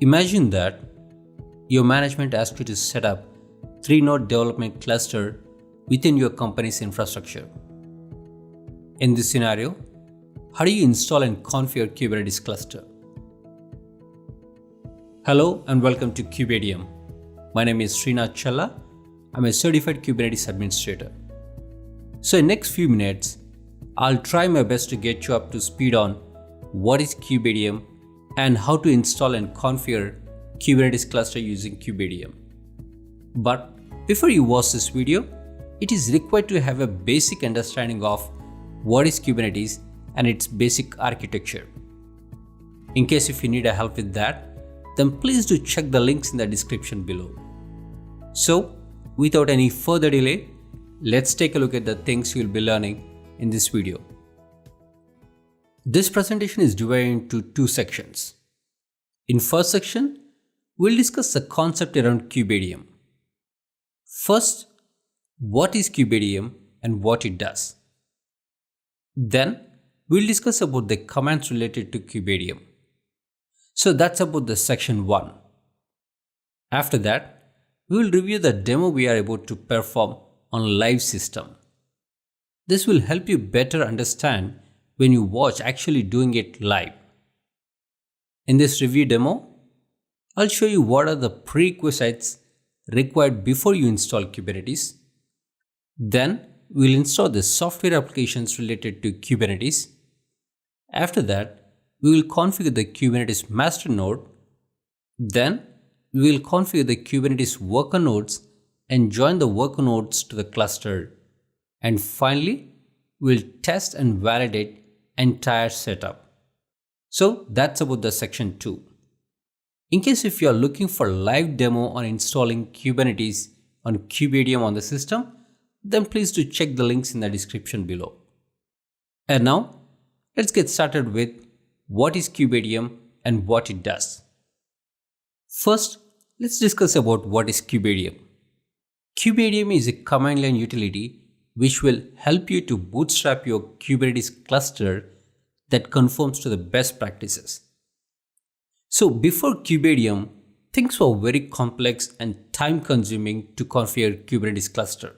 Imagine that your management asks you to set up 3-node development cluster within your company's infrastructure. In this scenario, how do you install and configure Kubernetes cluster? Hello and welcome to Kubeadm. My name is Srinath Challa. I'm a certified Kubernetes administrator. So in next few minutes, I'll try my best to get you up to speed on what is Kubeadm and how to install and configure Kubernetes cluster using Kubeadm. But before you watch this video, it is required to have a basic understanding of what is Kubernetes and its basic architecture. In case if you need a help with that, then please do check the links in the description below. So without any further delay, let's take a look at the things you'll be learning in this video. This presentation is divided into two sections. In first section, we'll discuss the concept around Kubeadm. First, what is Kubeadm and what it does. Then, we'll discuss about the commands related to Kubeadm. So that's about the section 1. After that, we will review the demo we are able to perform on live system. This will help you better understand when you watch actually doing it live. In this review demo, I'll show you what are the prerequisites required before you install Kubernetes. Then we'll install the software applications related to Kubernetes. After that, we will configure the Kubernetes master node. Then we will configure the Kubernetes worker nodes and join the worker nodes to the cluster. And finally, we'll test and validate entire setup. So that's about the section 2. In case if you are looking for a live demo on installing Kubernetes on Kubeadm on the system, then please do check the links in the description below. And now, let's get started with what is Kubeadm and what it does. First, let's discuss about what is Kubeadm. Kubeadm is a command line utility which will help you to bootstrap your Kubernetes cluster that conforms to the best practices. So before Kubeadm, things were very complex and time-consuming to configure Kubernetes cluster.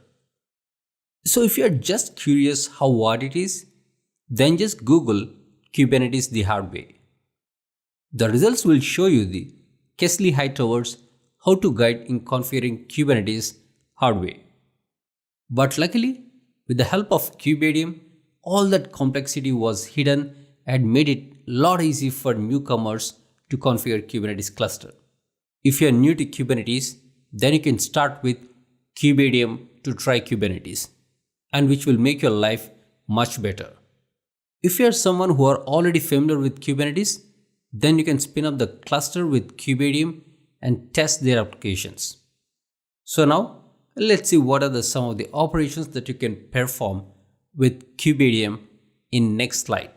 So if you are just curious how hard it is, then just Google Kubernetes the hard way. The results will show you the Kesley Hightowers how to guide in configuring Kubernetes hard way. But luckily, with the help of Kubeadm, all that complexity was hidden and made it a lot easy for newcomers to configure Kubernetes cluster. If you are new to Kubernetes, then you can start with Kubeadm to try Kubernetes, and which will make your life much better. If you are someone who are already familiar with Kubernetes, then you can spin up the cluster with Kubeadm and test their applications. So now, let's see what are some of the operations that you can perform with Kubeadm in next slide.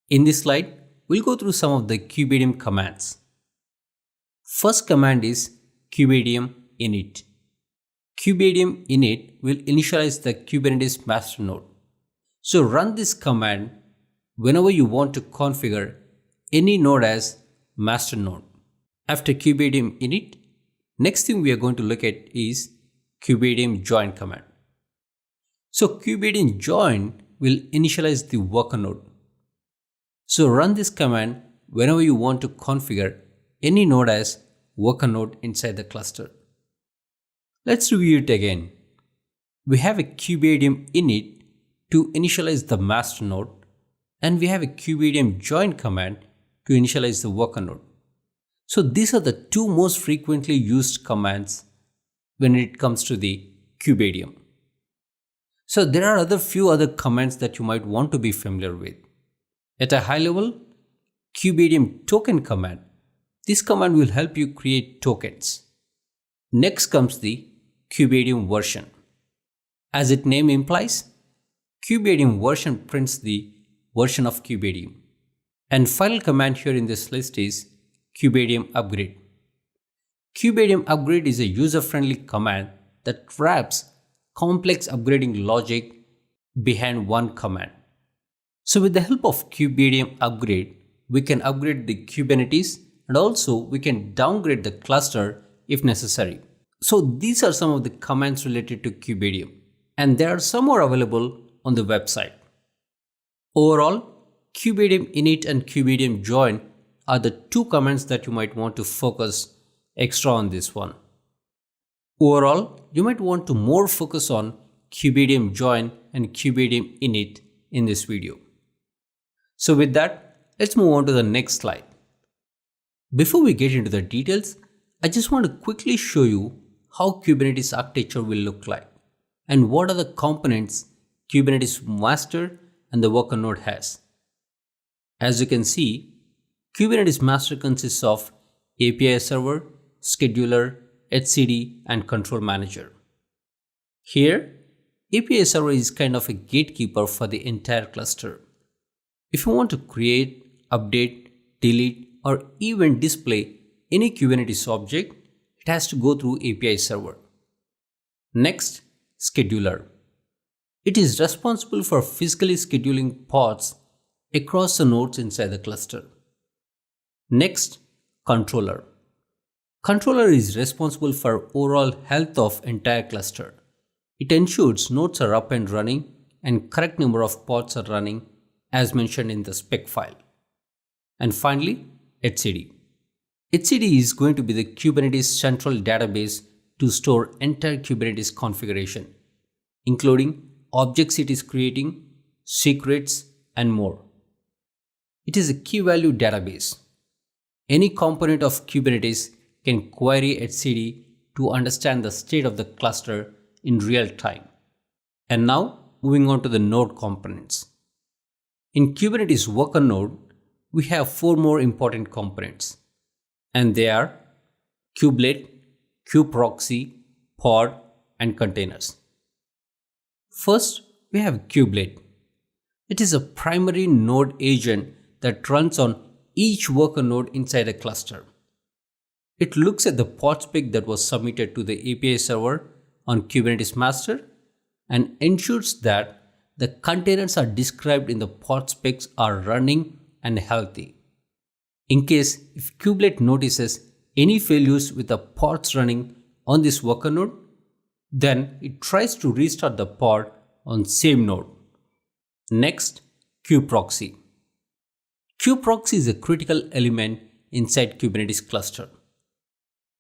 In this slide, we'll go through some of the Kubeadm commands. First command is Kubeadm init. Kubeadm init will initialize the Kubernetes master node. So run this command whenever you want to configure any node as master node. After Kubeadm init, next thing we are going to look at is Kubeadm join command. So Kubeadm join will initialize the worker node. So run this command whenever you want to configure any node as worker node inside the cluster. Let's review it again. We have a Kubeadm init to initialize the master node, and we have a Kubeadm join command to initialize the worker node. So these are the two most frequently used commands when it comes to the Kubeadm. So there are few other commands that you might want to be familiar with. At a high level, Kubeadm token command. This command will help you create tokens. Next comes the Kubeadm version. As its name implies, Kubeadm version prints the version of Kubeadm. And final command here in this list is Kubeadm upgrade. Kubeadm upgrade is a user-friendly command that wraps complex upgrading logic behind one command. So with the help of Kubeadm upgrade, we can upgrade the Kubernetes and also we can downgrade the cluster if necessary. So these are some of the commands related to Kubeadm, and there are some more available on the website. Overall, Kubeadm init and Kubeadm join are the two commands that you might want to focus extra on this one. Overall, you might want to more focus on Kubeadm join and Kubeadm init in this video. So with that, let's move on to the next slide. Before we get into the details, I just want to quickly show you how Kubernetes architecture will look like and what are the components Kubernetes master and the worker node has. As you can see, Kubernetes master consists of API server, scheduler, etcd, and control manager. Here, API server is kind of a gatekeeper for the entire cluster. If you want to create, update, delete, or even display any Kubernetes object, it has to go through API server. Next, scheduler. It is responsible for physically scheduling pods across the nodes inside the cluster. Next, controller. Controller is responsible for overall health of entire cluster. It ensures nodes are up and running and correct number of pods are running as mentioned in the spec file. And finally, etcd. etcd is going to be the Kubernetes central database to store entire Kubernetes configuration, including objects it is creating, secrets, and more. It is a key value database. Any component of Kubernetes can query etcd to understand the state of the cluster in real time. And now, moving on to the node components. In Kubernetes worker node, we have 4 more important components, and they are kubelet, kubeproxy, pod, and containers. First, we have kubelet. It is a primary node agent that runs on each worker node inside a cluster. It looks at the pod spec that was submitted to the API server on Kubernetes master and ensures that the containers are described in the pod specs are running and healthy. In case if kubelet notices any failures with the pods running on this worker node, then it tries to restart the pod on same node. Next, kubeproxy. Kubeproxy is a critical element inside Kubernetes cluster.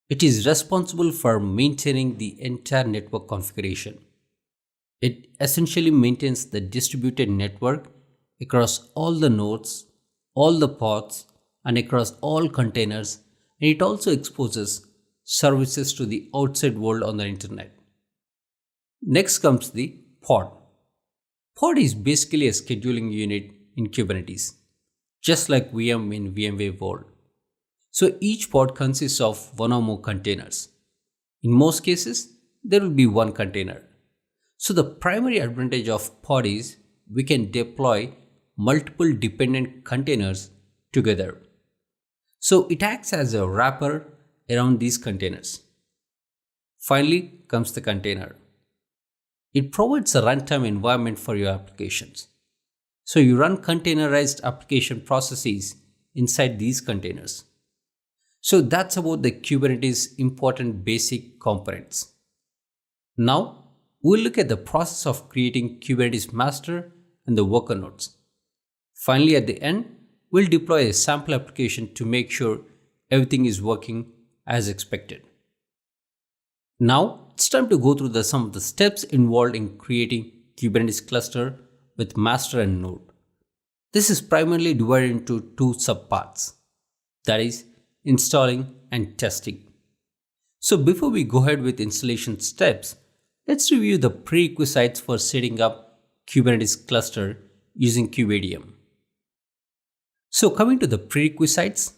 It is responsible for maintaining the entire network configuration. It essentially maintains the distributed network across all the nodes, all the pods, and across all containers, and it also exposes services to the outside world on the internet. Next comes the pod. Pod is basically a scheduling unit in Kubernetes, just like VM in VMware world. So each pod consists of one or more containers. In most cases, there will be one container. So the primary advantage of pod is we can deploy multiple dependent containers together. So it acts as a wrapper around these containers. Finally comes the container. It provides a runtime environment for your applications. So you run containerized application processes inside these containers. So that's about the Kubernetes important basic components. Now we'll look at the process of creating Kubernetes master and the worker nodes. Finally, at the end, we'll deploy a sample application to make sure everything is working as expected. Now it's time to go through some of the steps involved in creating Kubernetes cluster with master and node. This is primarily divided into 2 subparts, that is installing and testing. So before we go ahead with installation steps, let's review the prerequisites for setting up Kubernetes cluster using Kubeadm. So coming to the prerequisites,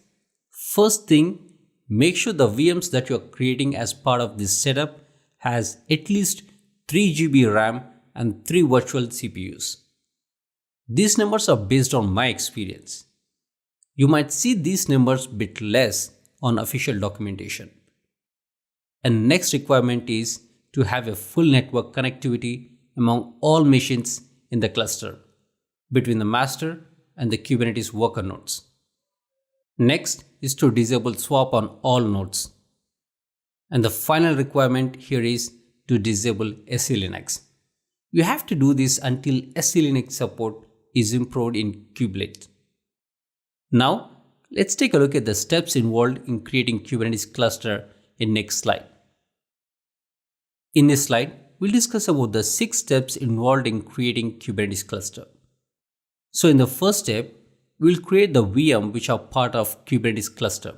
first thing, make sure the VMs that you are creating as part of this setup has at least 3 GB RAM and 3 virtual CPUs. These numbers are based on my experience. You might see these numbers bit less on official documentation. And next requirement is to have a full network connectivity among all machines in the cluster between the master and the Kubernetes worker nodes. Next is to disable swap on all nodes. And the final requirement here is to disable SELinux. You have to do this until SELinux support is improved in Kubelet. Now, let's take a look at the steps involved in creating Kubernetes cluster in next slide. In this slide, we'll discuss about the 6 steps involved in creating Kubernetes cluster. So in the first step, we'll create the VM which are part of Kubernetes cluster.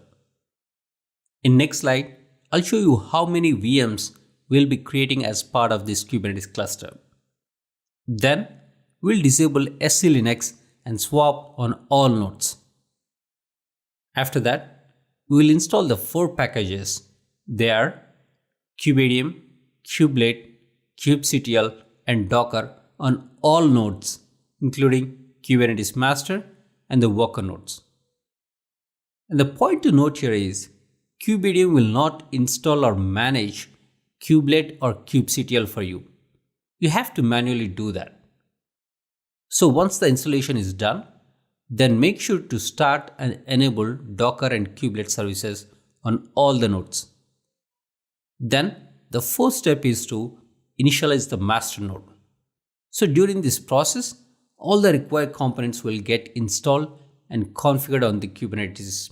In next slide, I'll show you how many VMs we'll be creating as part of this Kubernetes cluster. Then, we'll disable SELinux and swap on all nodes. After that, we will install the 4 packages. They are Kubeadm, Kubelet, Kubectl and Docker on all nodes, including Kubernetes master and the worker nodes. And the point to note here is Kubeadm will not install or manage Kubelet or Kubectl for you. You have to manually do that. So once the installation is done, then make sure to start and enable Docker and Kubelet services on all the nodes. Then the fourth step is to initialize the master node. So during this process, all the required components will get installed and configured on the Kubernetes.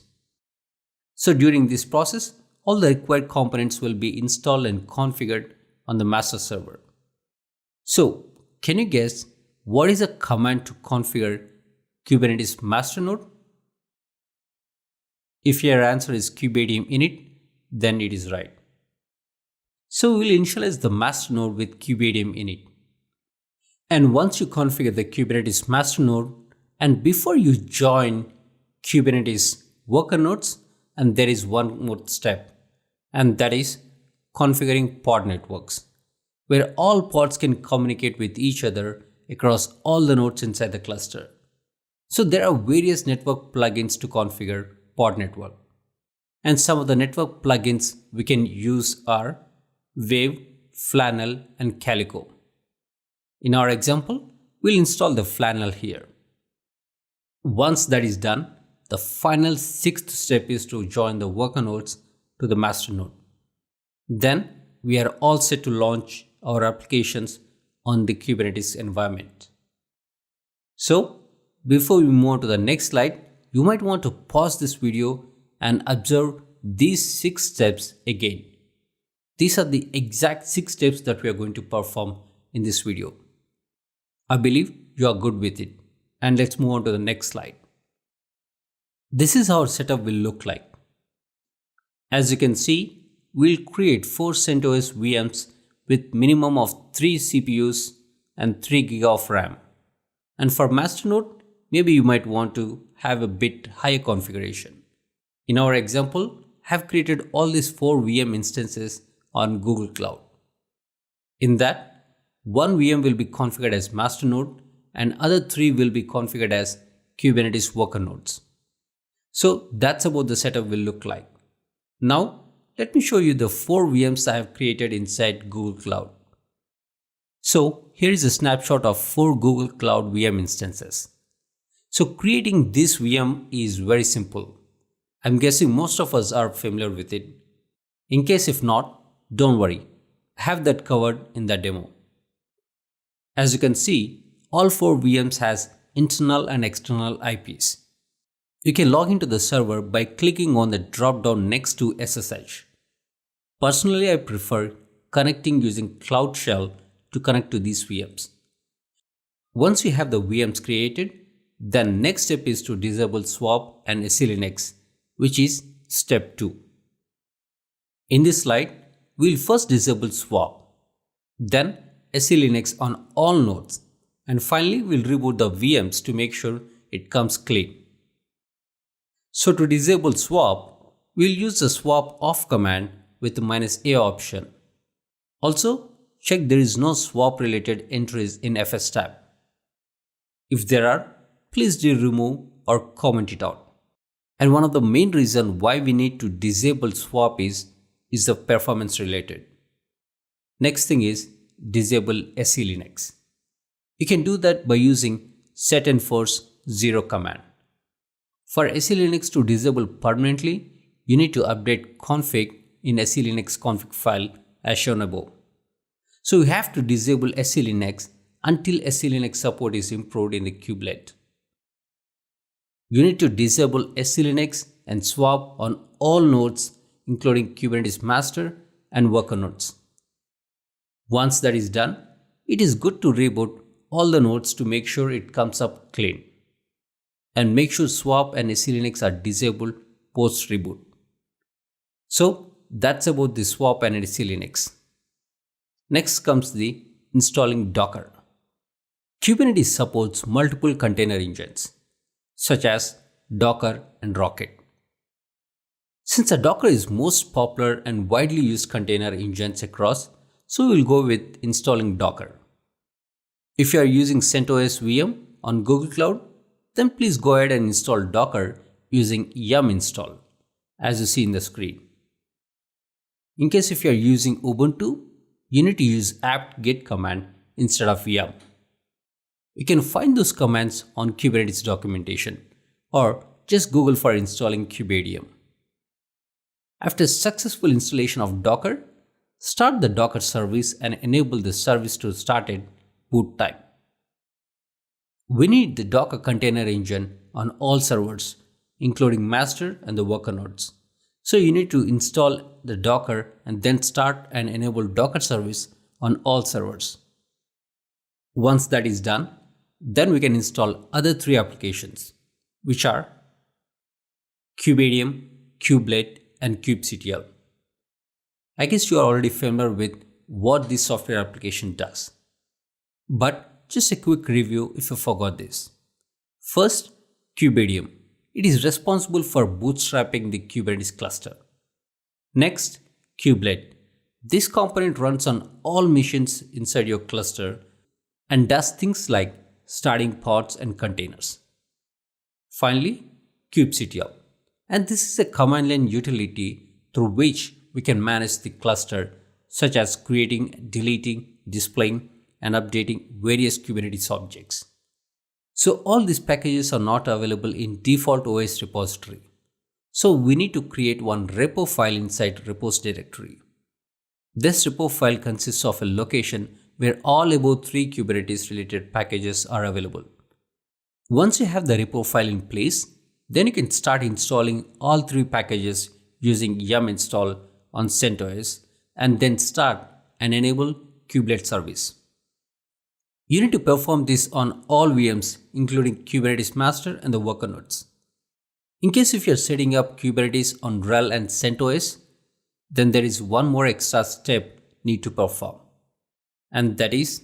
So during this process, all the required components will be installed and configured on the master server. So can you guess what is a command to configure Kubernetes master node? If your answer is kubeadm init, then it is right. So we will initialize the master node with kubeadm init. And once you configure the Kubernetes master node, and before you join Kubernetes worker nodes, and there is one more step, and that is configuring pod networks, where all pods can communicate with each other across all the nodes inside the cluster. So there are various network plugins to configure pod network. And some of the network plugins we can use are Wave, Flannel and Calico. In our example, we'll install the Flannel here. Once that is done, the final 6th step is to join the worker nodes to the master node. Then we are all set to launch our applications on the Kubernetes environment. So before we move on to the next slide, you might want to pause this video and observe these 6 steps again. These are the exact 6 steps that we are going to perform in this video. I believe you are good with it. And let's move on to the next slide. This is how our setup will look like. As you can see, we'll create 4 CentOS VMs with minimum of 3 CPUs and 3 GB of RAM. And for masternode, maybe you might want to have a bit higher configuration. In our example, I have created all these 4 VM instances on Google Cloud. In that, one VM will be configured as masternode and other 3 will be configured as Kubernetes worker nodes. So that's about the setup will look like. Now, let me show you the 4 VMs I have created inside Google Cloud. So here is a snapshot of 4 Google Cloud VM instances. So creating this VM is very simple. I'm guessing most of us are familiar with it. In case if not, don't worry. I have that covered in the demo. As you can see, all 4 VMs has internal and external IPs. You can log into the server by clicking on the drop-down next to SSH. Personally, I prefer connecting using Cloud Shell to connect to these VMs. Once you have the VMs created, then next step is to disable SWAP and SELinux, which is step 2. In this slide, we'll first disable SWAP, then SELinux on all nodes, and finally we'll reboot the VMs to make sure it comes clean. So to disable SWAP, we'll use the swap off command with the -a option. Also, check there is no swap related entries in FS tab. If there are, please do remove or comment it out. And one of the main reasons why we need to disable swap is the performance related. Next thing is disable SELinux. You can do that by using set enforce 0 command. For SELinux to disable permanently, you need to update config in SELinux config file as shown above. So you have to disable SELinux until SELinux support is improved in the kubelet. You need to disable SELinux and SWAP on all nodes including Kubernetes master and worker nodes. Once that is done, it is good to reboot all the nodes to make sure it comes up clean. And make sure SWAP and SELinux are disabled post reboot. So that's about the SWAP and SELinux. Next comes the installing Docker. Kubernetes supports multiple container engines such as Docker and Rocket. Since a Docker is most popular and widely used container engines across, so we'll go with installing Docker. If you are using CentOS VM on Google Cloud, then please go ahead and install Docker using yum install, as you see in the screen. In case if you are using Ubuntu, you need to use apt-get command instead of yum. You can find those commands on Kubernetes documentation or just Google for installing Kubeadm. After successful installation of Docker, start the Docker service and enable the service to start at boot time. We need the Docker container engine on all servers, including master and the worker nodes. So you need to install the Docker and then start and enable Docker service on all servers. Once that is done, then we can install other three applications, which are Kubeadm, Kubelet, and Kubectl. I guess you are already familiar with what this software application does. But just a quick review if you forgot this. First, Kubeadm. It is responsible for bootstrapping the Kubernetes cluster. Next, Kubelet. This component runs on all machines inside your cluster and does things like starting pods and containers. Finally, Kubectl. And this is a command line utility through which we can manage the cluster, such as creating, deleting, displaying, and updating various Kubernetes objects. So all these packages are not available in default OS repository. So we need to create one repo file inside repos directory. This repo file consists of a location where all above 3 Kubernetes related packages are available. Once you have the repo file in place, then you can start installing all 3 packages using yum install on CentOS and then start and enable Kubelet service. You need to perform this on all VMs including Kubernetes master and the worker nodes. In case if you are setting up Kubernetes on RHEL and CentOS, then there is one more extra step need to perform, and that is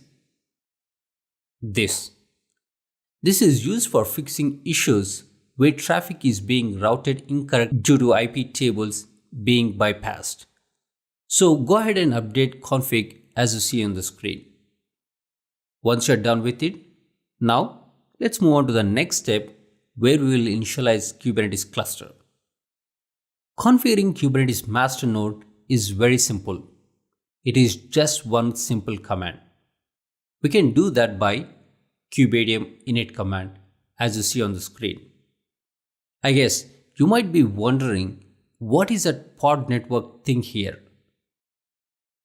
this. This is used for fixing issues where traffic is being routed incorrect due to IP tables being bypassed. So go ahead and update config as you see on the screen. Once you're done with it, now let's move on to the next step where we will initialize Kubernetes cluster. Configuring Kubernetes master node is very simple. It is just one simple command. We can do that by Kubeadm init command as you see on the screen. I guess you might be wondering what is that pod network thing here.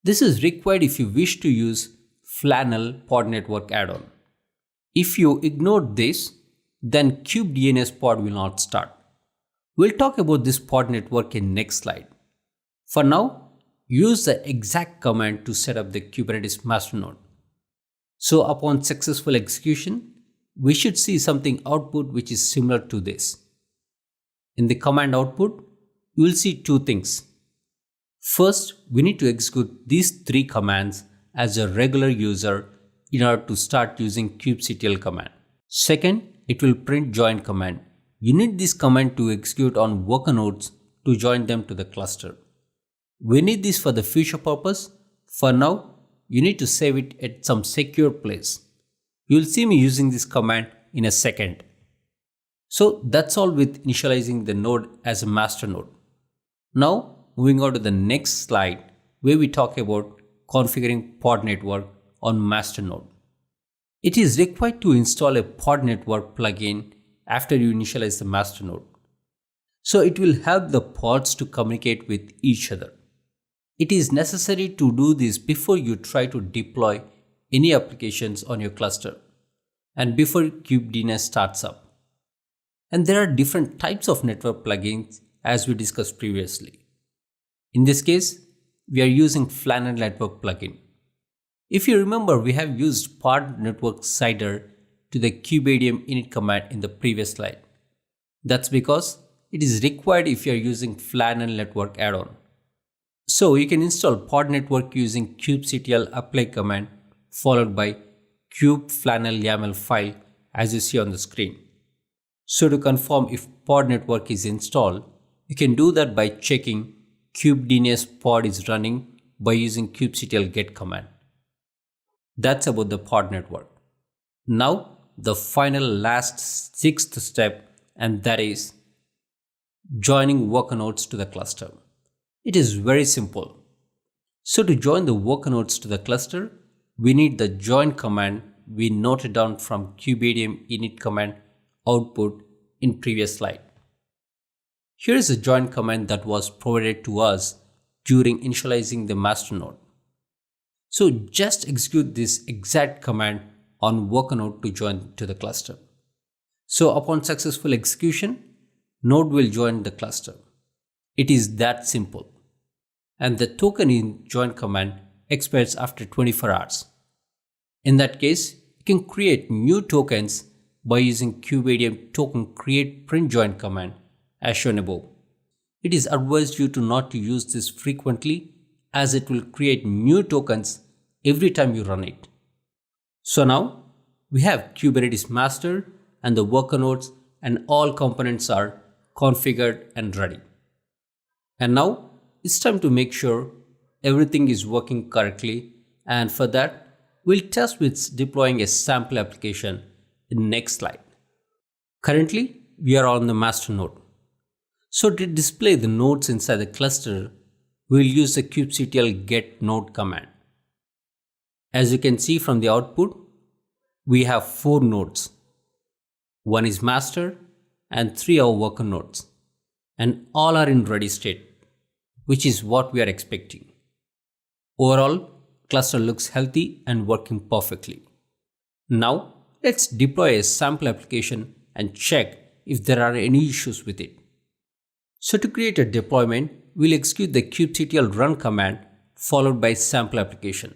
This is required if you wish to use Flannel pod network add-on. If you ignore this, then kubedns pod will not start. We'll talk about this pod network in next slide. For now, use the exact command to set up the Kubernetes master node. So upon successful execution, we should see something output which is similar to this. In the command output, you will see 2 things. First, we need to execute these 3 commands as a regular user in order to start using kubectl command. Second, it will print join command. You need this command to execute on worker nodes to join them to the cluster. We need this for the future purpose. For now, you need to save it at some secure place. You will see me using this command in a second. So that's all with initializing the node as a master node. Now moving on to the next slide where we talk about configuring pod network on master node. It is required to install a pod network plugin after you initialize the master node. So it will help the pods to communicate with each other. It is necessary to do this before you try to deploy any applications on your cluster and before Kubeadm starts up. And there are different types of network plugins as we discussed previously. In this case, we are using Flannel Network plugin. If you remember, we have used pod network CIDR to the Kubeadm init command in the previous slide. That's because it is required if you are using Flannel Network add-on. So you can install pod network using kubectl apply command followed by kubeflannel YAML file as you see on the screen. So to confirm if pod network is installed, you can do that by checking kubeadm's pod is running by using kubectl get command. That's about the pod network. Now the final last sixth step, and that is joining worker nodes to the cluster. It is very simple. So to join the worker nodes to the cluster, we need the join command we noted down from Kubeadm init command output in previous slide. Here is a join command that was provided to us during initializing the master node. So just execute this exact command on worker node to join to the cluster. So upon successful execution, node will join the cluster. It is that simple. And the token in join command expires after 24 hours. In that case, you can create new tokens by using Kubeadm token create print join command as shown above. It is advised you to not to use this frequently as it will create new tokens every time you run it. So now we have Kubernetes master and the worker nodes and all components are configured and ready. And now it's time to make sure everything is working correctly, and for that we'll test with deploying a sample application in the next slide. Currently we are on the master node. So to display the nodes inside the cluster, we'll use the kubectl get node command. As you can see from the output, we have 4 nodes. One is master and 3 are worker nodes, and all are in ready state, which is what we are expecting. Overall, cluster looks healthy and working perfectly. Now let's deploy a sample application and check if there are any issues with it. So to create a deployment, we'll execute the kubectl run command followed by sample application.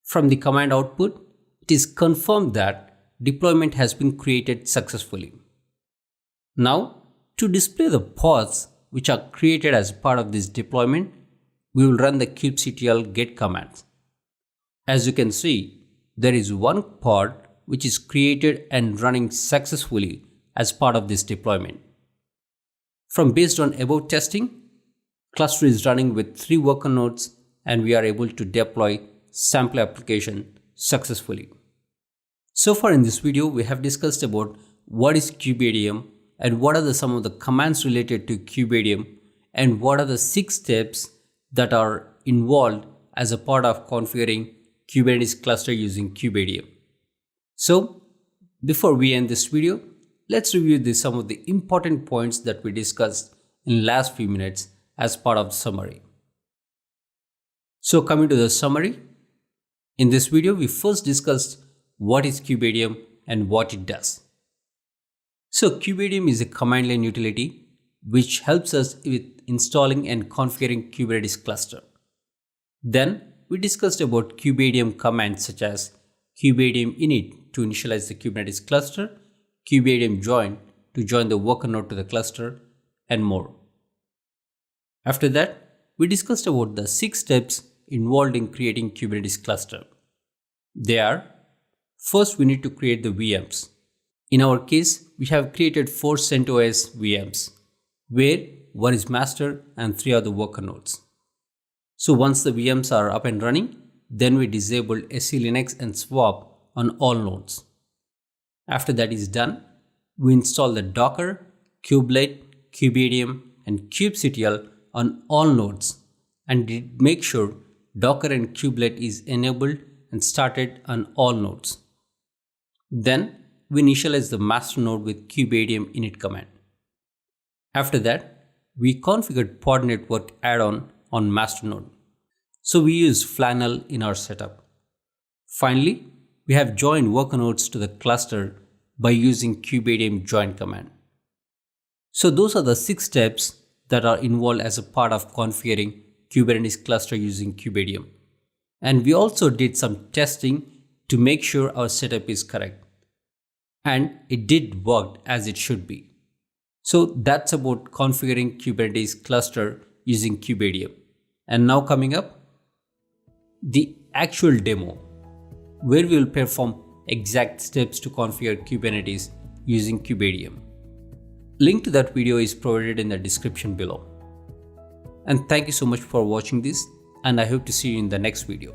From the command output, it is confirmed that deployment has been created successfully. Now, to display the pods which are created as part of this deployment, we will run the kubectl get command. As you can see, there is one pod which is created and running successfully as part of this deployment. From based on above testing, cluster is running with 3 worker nodes and we are able to deploy sample application successfully. So far in this video, we have discussed about what is Kubeadm and what are some of the commands related to Kubeadm and what are the 6 steps that are involved as a part of configuring Kubernetes cluster using Kubeadm. So before we end this video, let's review some of the important points that we discussed in last few minutes as part of the summary. So coming to the summary, in this video we first discussed what is Kubeadm and what it does. So Kubeadm is a command line utility which helps us with installing and configuring Kubernetes cluster. Then we discussed about Kubeadm commands such as Kubeadm init to initialize the Kubernetes cluster, Kubeadm join to join the worker node to the cluster, and more. After that, we discussed about the 6 steps involved in creating Kubernetes cluster. They are: first, we need to create the VMs. In our case, we have created 4 CentOS VMs, where 1 is master and 3 are the worker nodes. So once the VMs are up and running, then we disable SELinux and SWAP on all nodes. After that is done, we install the Docker, Kubelet, Kubeadm and Kubectl on all nodes and make sure Docker and Kubelet is enabled and started on all nodes. Then we initialize the master node with Kubeadm init command. After that, we configured pod network add-on on master node. So we use Flannel in our setup. Finally, we have joined worker nodes to the cluster by using Kubeadm join command. So those are the 6 steps that are involved as a part of configuring Kubernetes cluster using Kubeadm. And we also did some testing to make sure our setup is correct. And it did work as it should be. So that's about configuring Kubernetes cluster using Kubeadm. And now coming up, the actual demo, where we will perform exact steps to configure Kubernetes using Kubeadm. Link to that video is provided in the description below. And thank you so much for watching this, and I hope to see you in the next video.